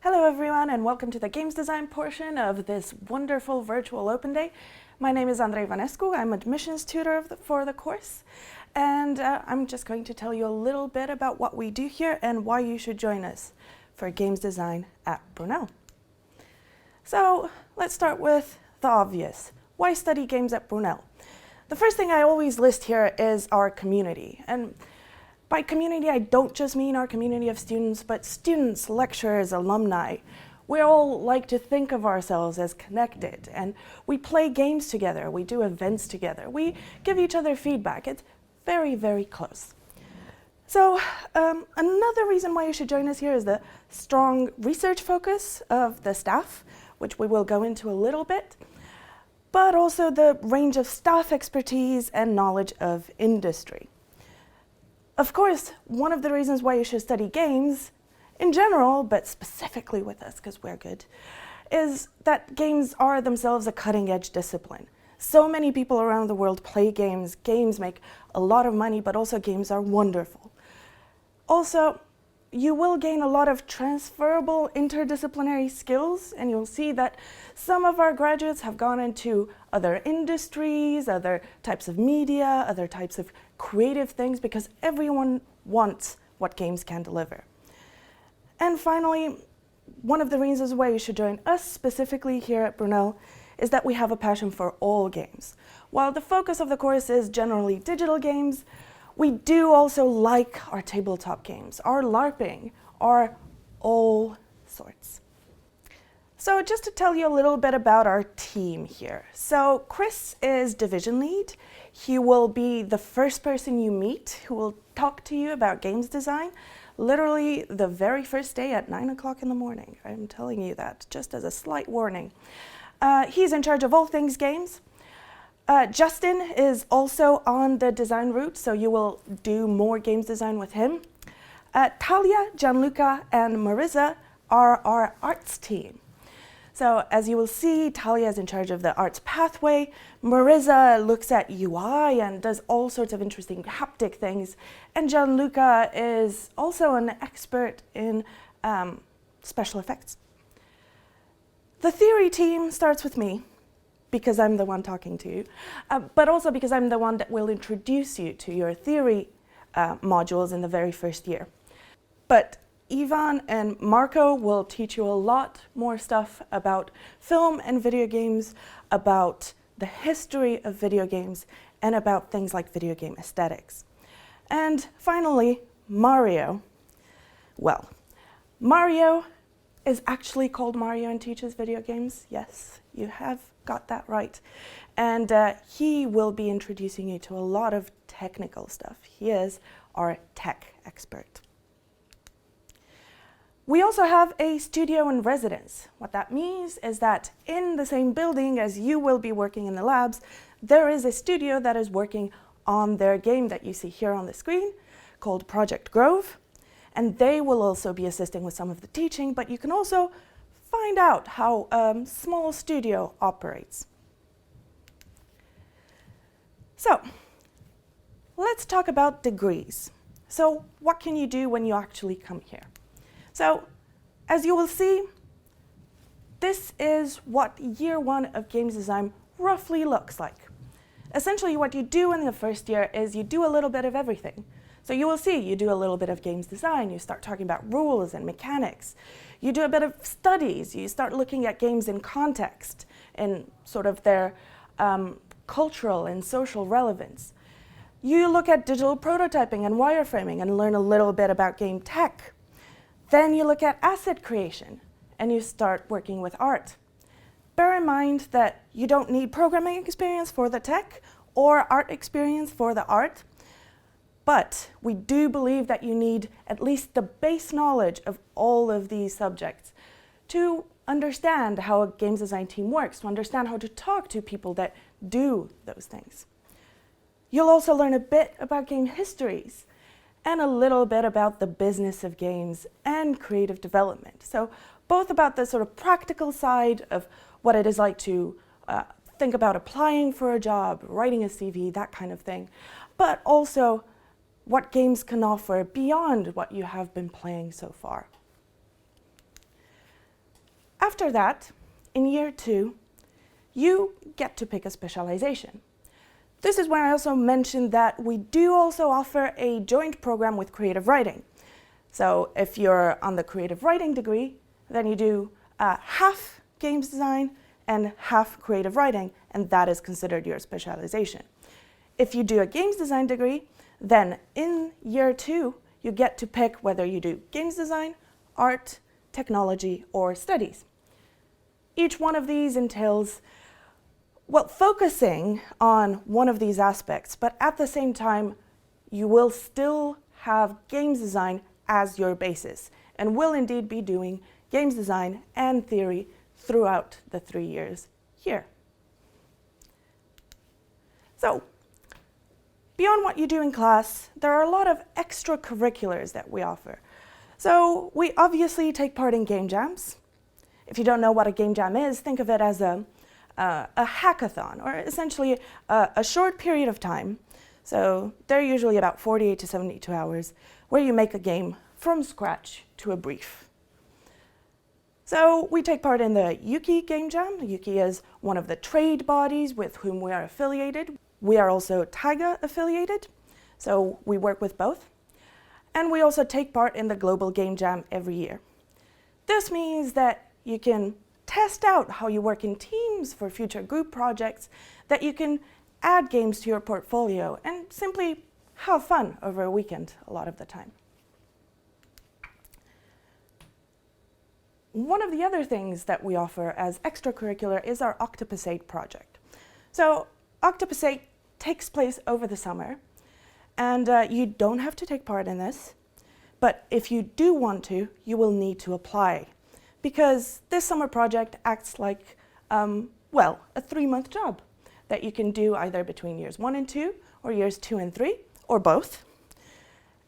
Hello everyone and welcome to the Games Design portion of this wonderful virtual open day. My name is Andra Ivanescu. I'm admissions tutor for the course, and I'm just going to tell you a little bit about what we do here and why you should join us for Games Design at Brunel. So let's start with the obvious. Why study games at Brunel? The first thing I always list here is our community. And by community, I don't just mean our community of students, but students, lecturers, alumni. We all like to think of ourselves as connected, and we play games together, we do events together, we give each other feedback. It's very, very close. So another reason why you should join us here is the strong research focus of the staff, which we will go into a little bit, but also the range of staff expertise and knowledge of industry. Of course, one of the reasons why you should study games in general, but specifically with us because we're good, is that games are themselves a cutting-edge discipline. So many people around the world play games. Games make a lot of money, but also games are wonderful. Also, you will gain a lot of transferable interdisciplinary skills, and you'll see that some of our graduates have gone into other industries, other types of media, other types of creative things, because everyone wants what games can deliver. And finally, one of the reasons why you should join us specifically here at Brunel is that we have a passion for all games. While the focus of the course is generally digital games, we do also like our tabletop games, our LARPing, our all sorts. So just to tell you a little bit about our team here. So Chris is division lead. He will be the first person you meet who will talk to you about games design, literally the very first day at 9 o'clock in the morning. I'm telling you that, just as a slight warning. He's in charge of all things games. Justin is also on the design route, so you will do more games design with him. Talia, Gianluca, and Marisa are our arts team. So as you will see, Talia is in charge of the arts pathway. Marisa looks at UI and does all sorts of interesting haptic things. And Gianluca is also an expert in special effects. The theory team starts with me, because I'm the one talking to you, but also because I'm the one that will introduce you to your theory modules in the very first year. But Ivan and Marco will teach you a lot more stuff about film and video games, about the history of video games, and about things like video game aesthetics. And finally, Mario. Well, Mario is actually called Mario and teaches video games. Yes, you have got that right. And he will be introducing you to a lot of technical stuff. He is our tech expert. We also have a studio in residence. What that means is that in the same building as you will be working in the labs, there is a studio that is working on their game that you see here on the screen called Project Grove. And they will also be assisting with some of the teaching, but you can also find out how a small studio operates. So let's talk about degrees. So what can you do when you actually come here? So as you will see, this is what year one of games design roughly looks like. Essentially what you do in the first year is you do a little bit of everything. So you will see, you do a little bit of games design, you start talking about rules and mechanics. You do a bit of studies, you start looking at games in context and sort of their cultural and social relevance. You look at digital prototyping and wireframing and learn a little bit about game tech. Then you look at asset creation and you start working with art. Bear in mind that you don't need programming experience for the tech or art experience for the art. But we do believe that you need at least the base knowledge of all of these subjects to understand how a games design team works, to understand how to talk to people that do those things. You'll also learn a bit about game histories and a little bit about the business of games and creative development. So both about the sort of practical side of what it is like to think about applying for a job, writing a CV, that kind of thing, but also what games can offer beyond what you have been playing so far. After that, in year 2, you get to pick a specialization. This is where I also mentioned that we do also offer a joint program with creative writing. So if you're on the creative writing degree, then you do half games design and half creative writing, and that is considered your specialization. If you do a games design degree, then in year 2, you get to pick whether you do games design, art, technology, or studies. Each one of these entails, well, focusing on one of these aspects, but at the same time, you will still have games design as your basis, and will indeed be doing games design and theory throughout the 3 years here. So, beyond what you do in class, there are a lot of extracurriculars that we offer. So, we obviously take part in game jams. If you don't know what a game jam is, think of it as a hackathon, or essentially a short period of time. So they're usually about 48 to 72 hours, where you make a game from scratch to a brief. So we take part in the Yuki Game Jam. Yuki is one of the trade bodies with whom we are affiliated. We are also Taiga affiliated, so we work with both. And we also take part in the Global Game Jam every year. This means that you can test out how you work in teams for future group projects, that you can add games to your portfolio and simply have fun over a weekend a lot of the time. One of the other things that we offer as extracurricular is our Octopus 8 project. So Octopus 8 takes place over the summer, and you don't have to take part in this, but if you do want to, you will need to apply, because this summer project acts like, well, a 3-month job that you can do either between years 1 and 2, or years 2 and 3, or both.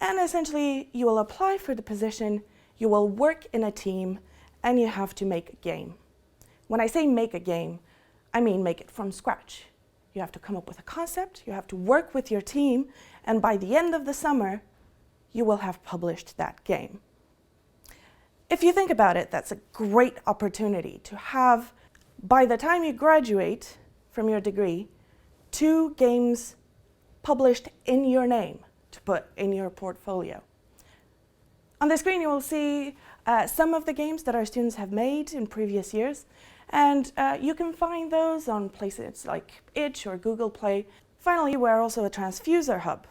And essentially, you will apply for the position, you will work in a team, and you have to make a game. When I say make a game, I mean make it from scratch. You have to come up with a concept, you have to work with your team, and by the end of the summer, you will have published that game. If you think about it, that's a great opportunity to have, by the time you graduate from your degree, 2 games published in your name to put in your portfolio. On the screen, you will see some of the games that our students have made in previous years, and you can find those on places like itch or Google Play. Finally, we're also a transfuser hub.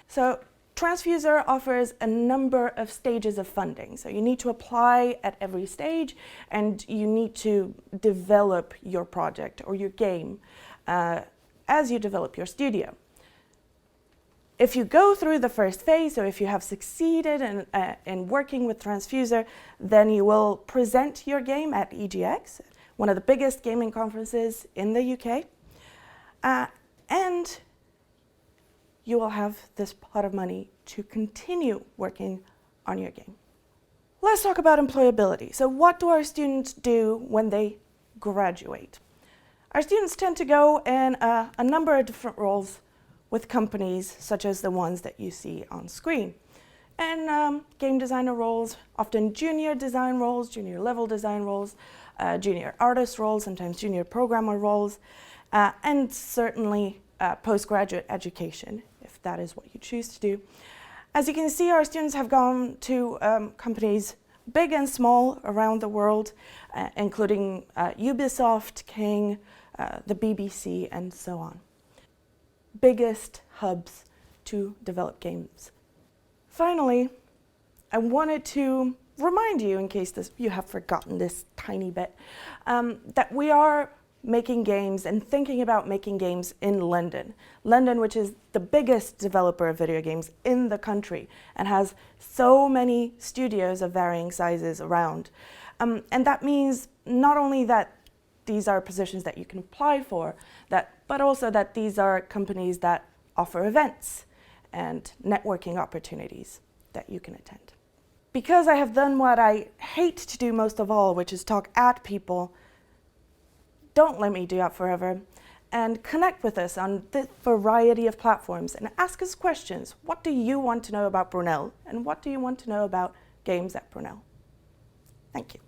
So Transfuser offers a number of stages of funding. So you need to apply at every stage, and you need to develop your project or your game as you develop your studio. If you go through the first phase, or if you have succeeded in working with Transfuser, then you will present your game at EGX, one of the biggest gaming conferences in the UK, and you will have this pot of money to continue working on your game. Let's talk about employability. So what do our students do when they graduate? Our students tend to go in a number of different roles with companies such as the ones that you see on screen. And game designer roles, often junior design roles, junior level design roles, junior artist roles, sometimes junior programmer roles, and certainly postgraduate education, if that is what you choose to do. As you can see, our students have gone to companies big and small around the world, including Ubisoft, King, the BBC, and so on. Biggest hubs to develop games. Finally, I wanted to remind you, in case you have forgotten this tiny bit, that we are making games and thinking about making games in London. London, which is the biggest developer of video games in the country and has so many studios of varying sizes around. And that means not only that these are positions that you can apply for, but also that these are companies that offer events and networking opportunities that you can attend. Because I have done what I hate to do most of all, which is talk at people, don't let me do that forever, and connect with us on the variety of platforms and ask us questions. What do you want to know about Brunel, and what do you want to know about games at Brunel? Thank you.